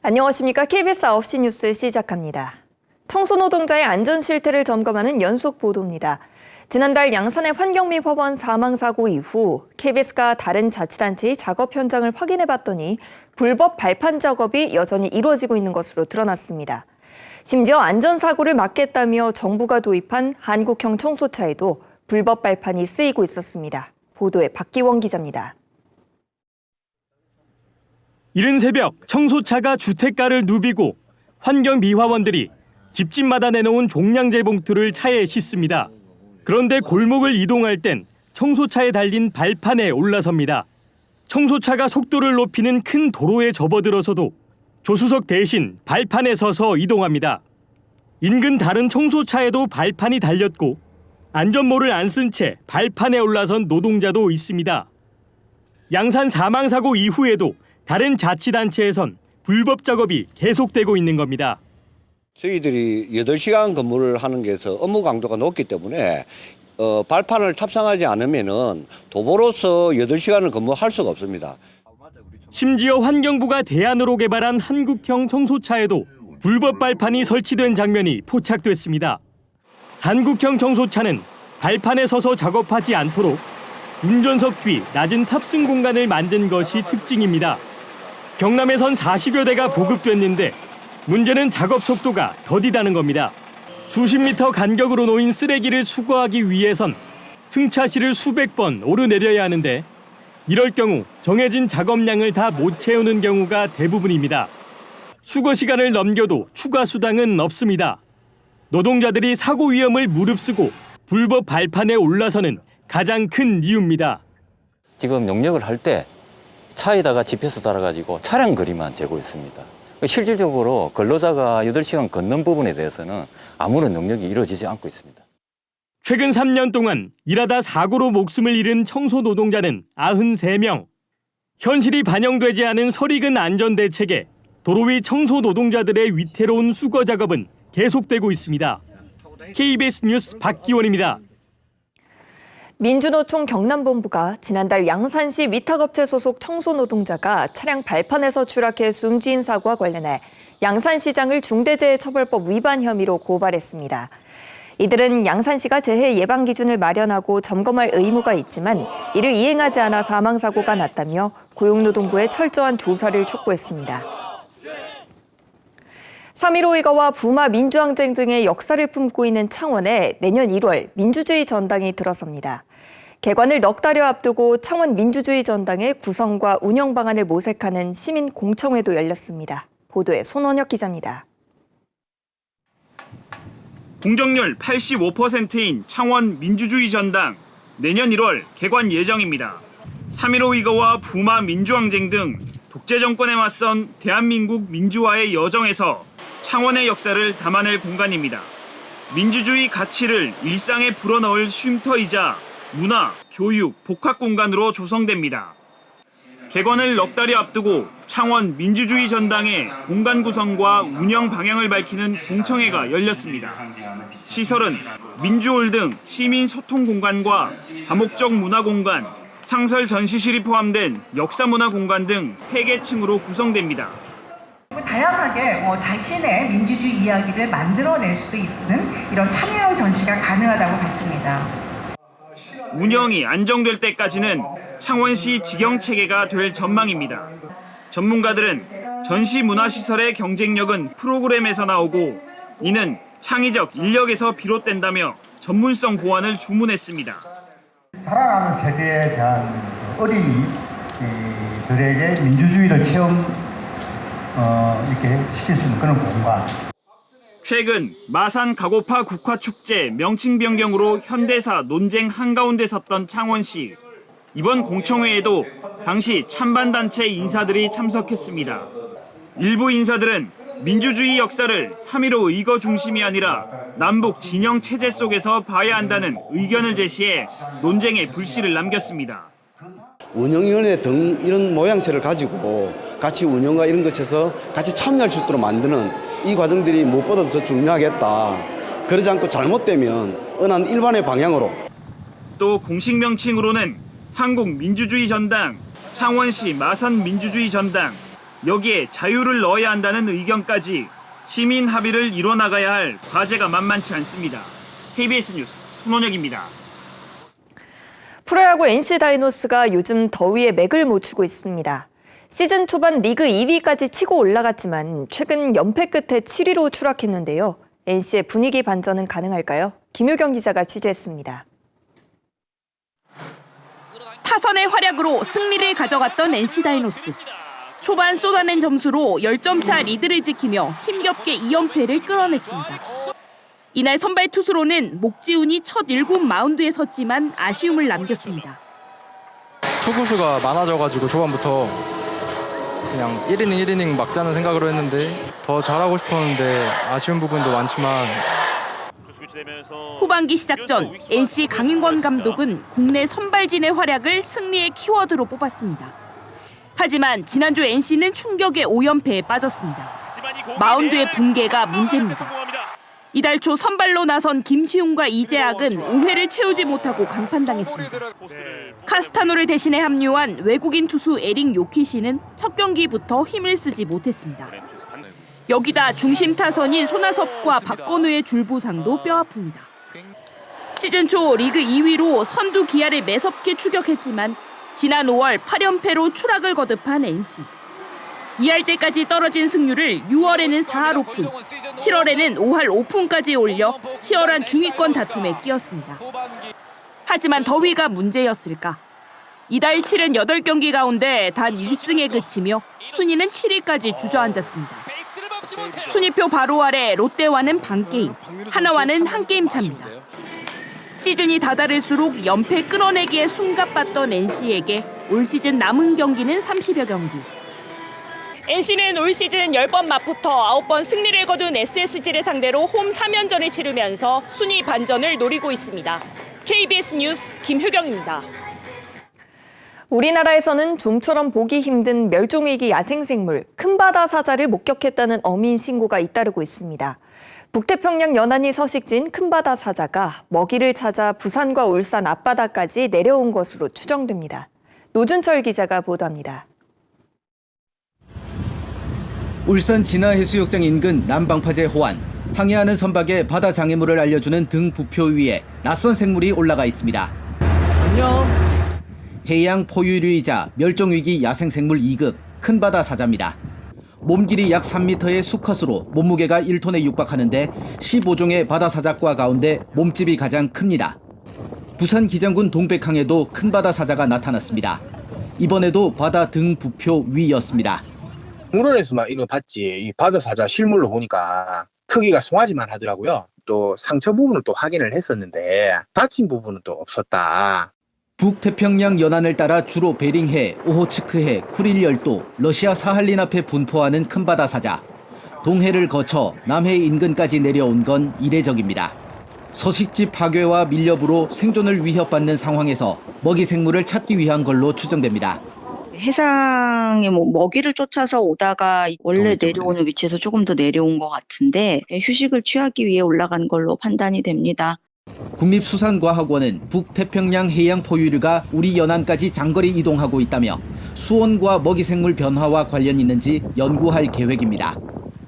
안녕하십니까. KBS 9시 뉴스 시작합니다. 청소노동자의 안전 실태를 점검하는 연속 보도입니다. 지난달 양산의 환경미 화원 사망 사고 이후 KBS가 다른 자치단체의 작업 현장을 확인해봤더니 불법 발판 작업이 여전히 이루어지고 있는 것으로 드러났습니다. 심지어 안전사고를 막겠다며 정부가 도입한 한국형 청소차에도 불법 발판이 쓰이고 있었습니다. 보도에 박기원 기자입니다. 이른 새벽 청소차가 주택가를 누비고 환경미화원들이 집집마다 내놓은 종량제 봉투를 차에 싣습니다. 그런데 골목을 이동할 땐 청소차에 달린 발판에 올라섭니다. 청소차가 속도를 높이는 큰 도로에 접어들어서도 조수석 대신 발판에 서서 이동합니다. 인근 다른 청소차에도 발판이 달렸고 안전모를 안 쓴 채 발판에 올라선 노동자도 있습니다. 양산 사망사고 이후에도 다른 자치단체에선 불법 작업이 계속되고 있는 겁니다. 저희들이 8시간 근무를 하는 게서 업무 강도가 높기 때문에 발판을 탑승하지 않으면은 도보로서 8시간을 근무할 수가 없습니다. 심지어 환경부가 대안으로 개발한 한국형 청소차에도 불법 발판이 설치된 장면이 포착됐습니다. 한국형 청소차는 발판에 서서 작업하지 않도록 운전석 뒤 낮은 탑승 공간을 만든 것이 특징입니다. 경남에선 40여 대가 보급됐는데 문제는 작업 속도가 더디다는 겁니다. 수십 미터 간격으로 놓인 쓰레기를 수거하기 위해선 승차실을 수백 번 오르내려야 하는데 이럴 경우 정해진 작업량을 다 못 채우는 경우가 대부분입니다. 수거 시간을 넘겨도 추가 수당은 없습니다. 노동자들이 사고 위험을 무릅쓰고 불법 발판에 올라서는 가장 큰 이유입니다. 지금 용역을 할 때 차에다가 GPS 달아가지고 차량 거리만 재고 있습니다. 실질적으로 근로자가 8시간 걷는 부분에 대해서는 아무런 용역이 이루어지지 않고 있습니다. 최근 3년 동안 일하다 사고로 목숨을 잃은 청소 노동자는 93명. 현실이 반영되지 않은 설익은 안전대책에 도로 위 청소 노동자들의 위태로운 수거 작업은 계속되고 있습니다. KBS 뉴스 박기원입니다. 민주노총 경남본부가 지난달 양산시 위탁업체 소속 청소노동자가 차량 발판에서 추락해 숨진 사고와 관련해 양산시장을 중대재해처벌법 위반 혐의로 고발했습니다. 이들은 양산시가 재해 예방 기준을 마련하고 점검할 의무가 있지만 이를 이행하지 않아 사망사고가 났다며 고용노동부의 철저한 조사를 촉구했습니다. 3.15 의거와 부마 민주항쟁 등의 역사를 품고 있는 창원에 내년 1월 민주주의 전당이 들어섭니다. 개관을 넉 달여 앞두고 창원 민주주의 전당의 구성과 운영 방안을 모색하는 시민 공청회도 열렸습니다. 보도에 손원혁 기자입니다. 공정률 85%인 창원 민주주의 전당 내년 1월 개관 예정입니다. 3.15 의거와 부마 민주항쟁 등 독재 정권에 맞선 대한민국 민주화의 여정에서 창원의 역사를 담아낼 공간입니다. 민주주의 가치를 일상에 불어넣을 쉼터이자 문화, 교육, 복합 공간으로 조성됩니다. 개관을 넉 달이 앞두고 창원 민주주의 전당의 공간 구성과 운영 방향을 밝히는 공청회가 열렸습니다. 시설은 민주홀 등 시민 소통 공간과 다목적 문화 공간, 상설 전시실이 포함된 역사 문화 공간 등 3개 층으로 구성됩니다. 다양하게 자신의 민주주의 이야기를 만들어낼 수 있는 이런 참여형 전시가 가능하다고 봤습니다. 운영이 안정될 때까지는 창원시 직영체계가 될 전망입니다. 전문가들은 전시 문화시설의 경쟁력은 프로그램에서 나오고 이는 창의적 인력에서 비롯된다며 전문성 보완을 주문했습니다. 자라나는 세대에 대한 어린이들에게 민주주의를 이렇게 시킬 수 있는 그런 공간. 최근 마산 가고파 국화축제 명칭 변경으로 현대사 논쟁 한가운데 섰던 창원시. 이번 공청회에도 당시 찬반단체 인사들이 참석했습니다. 일부 인사들은 민주주의 역사를 3.15 의거 중심이 아니라 남북 진영 체제 속에서 봐야 한다는 의견을 제시해 논쟁에 불씨를 남겼습니다. 운영위원회 등 이런 모양새를 가지고 같이 운영과 이런 것에서 같이 참여할 수 있도록 만드는 이 과정들이 무엇보다도 더 중요하겠다. 그러지 않고 잘못되면 은한 일반의 방향으로. 또 공식 명칭으로는 한국민주주의 전당, 창원시 마산민주주의 전당, 여기에 자유를 넣어야 한다는 의견까지 시민 합의를 이뤄나가야 할 과제가 만만치 않습니다. KBS 뉴스 손원혁입니다. 프로야구 NC 다이노스가 요즘 더위에 맥을 못 추고 있습니다. 시즌 초반 리그 2위까지 치고 올라갔지만 최근 연패 끝에 7위로 추락했는데요. NC의 분위기 반전은 가능할까요? 김효경 기자가 취재했습니다. 타선의 활약으로 승리를 가져갔던 NC 다이노스. 초반 쏟아낸 점수로 10점 차 리드를 지키며 힘겹게 2연패를 끌어냈습니다. 이날 선발 투수로는 목지훈이 첫 1군 마운드에 섰지만 아쉬움을 남겼습니다. 투구수가 많아져가지고 초반부터 그냥 1이닝 1이닝 막자는 생각으로 했는데 더 잘하고 싶었는데 아쉬운 부분도 많지만 후반기 시작 전 NC 강인권 감독은 국내 선발진의 활약을 승리의 키워드로 뽑았습니다. 하지만 지난주 NC는 충격의 5연패에 빠졌습니다. 마운드의 붕괴가 문제입니다. 이달 초 선발로 나선 김시웅과 이재학은 5회를 채우지 못하고 강판당했습니다. 카스타노를 대신해 합류한 외국인 투수 에릭 요키시는 첫 경기부터 힘을 쓰지 못했습니다. 여기다 중심 타선인 손아섭과 박건우의 줄부상도 뼈아픕니다. 시즌 초 리그 2위로 선두 기아를 매섭게 추격했지만 지난 5월 8연패로 추락을 거듭한 NC. 2할 때까지 떨어진 승률을 6월에는 4할 오픈, 7월에는 5할 오픈까지 올려 치열한 중위권 다툼에 끼었습니다. 하지만 더위가 문제였을까? 이달 78경기 가운데 단 1승에 그치며 순위는 7위까지 주저앉았습니다. 순위표 바로 아래 롯데와는 반게임, 하나와는 한 게임 차입니다. 시즌이 다다를수록 연패 끌어내기에 숨가빴던 NC에게 올 시즌 남은 경기는 30여 경기. NC는 올 시즌 10번 맞붙어 9번 승리를 거둔 SSG를 상대로 홈 3연전을 치르면서 순위 반전을 노리고 있습니다. KBS 뉴스 김효경입니다. 우리나라에서는 좀처럼 보기 힘든 멸종위기 야생생물 큰바다 사자를 목격했다는 어민 신고가 잇따르고 있습니다. 북태평양 연안이 서식지인 큰바다 사자가 먹이를 찾아 부산과 울산 앞바다까지 내려온 것으로 추정됩니다. 노준철 기자가 보도합니다. 울산 진화해수욕장 인근 남방파제 호안. 항해하는 선박에 바다 장애물을 알려주는 등 부표 위에 낯선 생물이 올라가 있습니다. 안녕. 해양 포유류이자 멸종위기 야생생물 2급 큰바다 사자입니다. 몸길이 약 3m의 수컷으로 몸무게가 1톤에 육박하는데 15종의 바다사자과 가운데 몸집이 가장 큽니다. 부산 기장군 동백항에도 큰바다 사자가 나타났습니다. 이번에도 바다 등 부표 위였습니다. 물원에서만 이거 봤지 이 바다사자 실물로 보니까 크기가 송아지만 하더라고요. 또 상처 부분을 또 확인을 했었는데 다친 부분은 또 없었다. 북태평양 연안을 따라 주로 베링해, 오호츠크해, 쿠릴 열도, 러시아 사할린 앞에 분포하는 큰바다 사자. 동해를 거쳐 남해 인근까지 내려온 건 이례적입니다. 서식지 파괴와 밀렵으로 생존을 위협받는 상황에서 먹이 생물을 찾기 위한 걸로 추정됩니다. 해상에 먹이를 쫓아서 오다가 원래 내려오는 위치에서 조금 더 내려온 것 같은데 휴식을 취하기 위해 올라간 걸로 판단이 됩니다. 국립수산과학원은 북태평양 해양 포유류가 우리 연안까지 장거리 이동하고 있다며 수온과 먹이생물 변화와 관련이 있는지 연구할 계획입니다.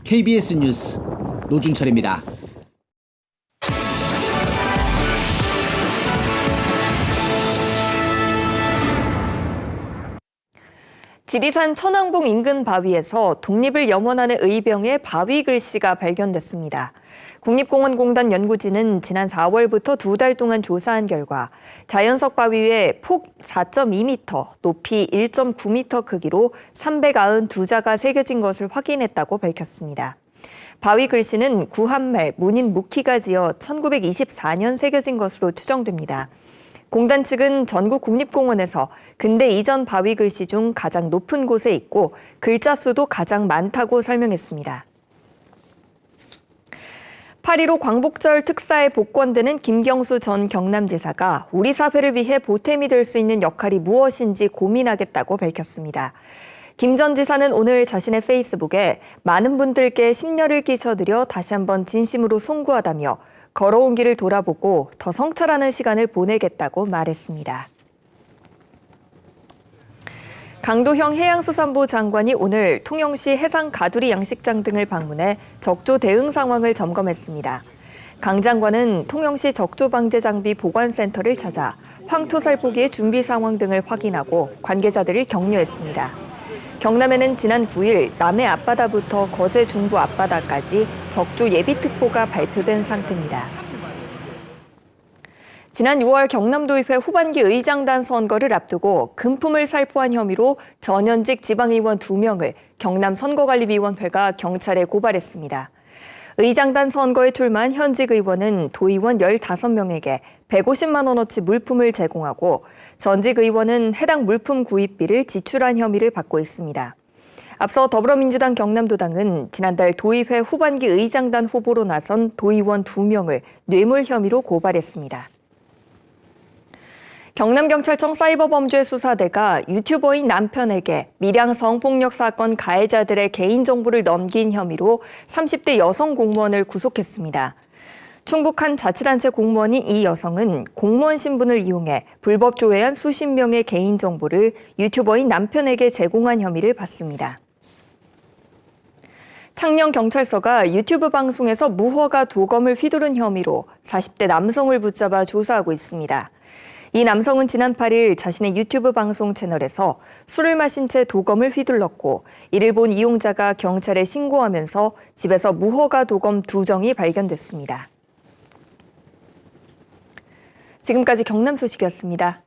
KBS 뉴스 노준철입니다. 지리산 천왕봉 인근 바위에서 독립을 염원하는 의병의 바위 글씨가 발견됐습니다. 국립공원공단 연구진은 지난 4월부터 2달 동안 조사한 결과 자연석 바위 위에 폭 4.2m, 높이 1.9m 크기로 392자가 새겨진 것을 확인했다고 밝혔습니다. 바위 글씨는 구한말, 문인 무키가 지어 1924년 새겨진 것으로 추정됩니다. 공단 측은 전국 국립공원에서 근대 이전 바위 글씨 중 가장 높은 곳에 있고 글자 수도 가장 많다고 설명했습니다. 8.15 광복절 특사에 복권되는 김경수 전 경남지사가 우리 사회를 위해 보탬이 될 수 있는 역할이 무엇인지 고민하겠다고 밝혔습니다. 김 전 지사는 오늘 자신의 페이스북에 많은 분들께 심려를 끼쳐드려 다시 한번 진심으로 송구하다며 걸어온 길을 돌아보고 더 성찰하는 시간을 보내겠다고 말했습니다. 강도형 해양수산부 장관이 오늘 통영시 해상 가두리 양식장 등을 방문해 적조 대응 상황을 점검했습니다. 강 장관은 통영시 적조방제 장비 보관센터를 찾아 황토 살포기의 준비 상황 등을 확인하고 관계자들을 격려했습니다. 경남에는 지난 9일 남해 앞바다부터 거제 중부 앞바다까지 적조 예비특보가 발표된 상태입니다. 지난 6월 경남도의회 후반기 의장단 선거를 앞두고 금품을 살포한 혐의로 전현직 지방의원 2명을 경남선거관리위원회가 경찰에 고발했습니다. 의장단 선거에 출마한 현직 의원은 도의원 15명에게 150만 원어치 물품을 제공하고 전직 의원은 해당 물품 구입비를 지출한 혐의를 받고 있습니다. 앞서 더불어민주당 경남도당은 지난달 도의회 후반기 의장단 후보로 나선 도의원 2명을 뇌물 혐의로 고발했습니다. 경남경찰청 사이버범죄수사대가 유튜버인 남편에게 밀양 성폭력 사건 가해자들의 개인정보를 넘긴 혐의로 30대 여성 공무원을 구속했습니다. 충북 한 자치단체 공무원이 이 여성은 공무원 신분을 이용해 불법 조회한 수십 명의 개인정보를 유튜버인 남편에게 제공한 혐의를 받습니다. 창녕경찰서가 유튜브 방송에서 무허가 도검을 휘두른 혐의로 40대 남성을 붙잡아 조사하고 있습니다. 이 남성은 지난 8일 자신의 유튜브 방송 채널에서 술을 마신 채 도검을 휘둘렀고 이를 본 이용자가 경찰에 신고하면서 집에서 무허가 도검 2정이 발견됐습니다. 지금까지 경남 소식이었습니다.